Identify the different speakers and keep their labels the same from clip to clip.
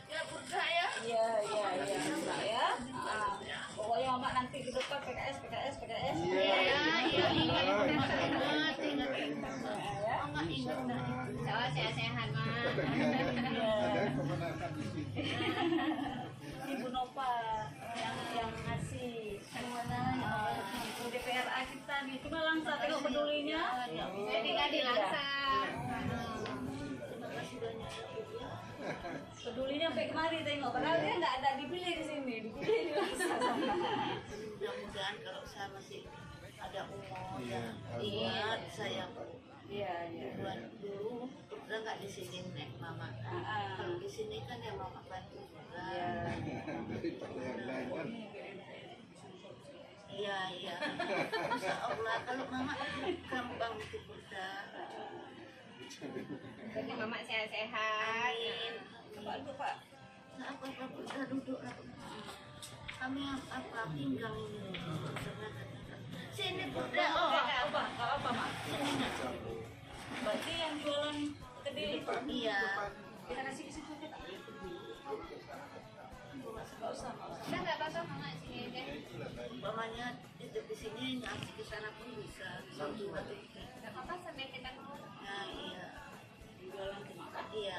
Speaker 1: Ya Bunda ya.
Speaker 2: Iya, Mbak ya. Nah, pokoknya Mama nanti ke depan PKS.
Speaker 1: Iya, ingat banget, ingat.
Speaker 2: Ya.
Speaker 1: Enggak ingat dah.
Speaker 3: Soal sehat-sehat mah.
Speaker 4: Ada kemenangan di situ.
Speaker 2: Ibu Nova yang ngasih mana DPRA kita nih. Coba Langsa tengok pedulinya.
Speaker 3: Jadi nggak dilaksanakan.
Speaker 1: Terima kasih banyak ya.
Speaker 2: Pedulinya sampai kemari tengok. Padahal dia nggak ada dipilih di sini, dipilih di Langsa.
Speaker 1: Mudah-mudahan kalau saya masih ada umur
Speaker 4: Iya,
Speaker 1: ingat saya
Speaker 2: Iya.
Speaker 1: buat dulu udah nggak di sini nek mama. Kalau di sini kan ya mama bantu juga.
Speaker 4: Daripada yang lain kan.
Speaker 1: Iya. Insya Allah kalau mama gampang itu Bunda.
Speaker 3: Jadi mama sehat-sehat.
Speaker 1: Amin.
Speaker 2: Coba dulu Pak.
Speaker 1: Nah, apa Bunda duduk lah. Kami apa pinggang ini. Sini Bunda. Oh,
Speaker 2: Nggak apa Mak.
Speaker 1: sini nak.
Speaker 2: Berarti yang jualan kedai itu.
Speaker 1: Iya.
Speaker 2: Kita kasih ke situ kita. Nggak usah.
Speaker 3: Udah nggak apa-apa mama sini deh.
Speaker 1: Umpamanya di sini ngasih ke sana pun bisa. Juga tuh.
Speaker 3: Nggak apa-apa sampai kita keluar.
Speaker 1: Nah, iya.
Speaker 2: Jualan ke Mak.
Speaker 1: Iya.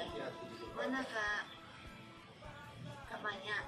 Speaker 1: Mana Kak? Kak banyak.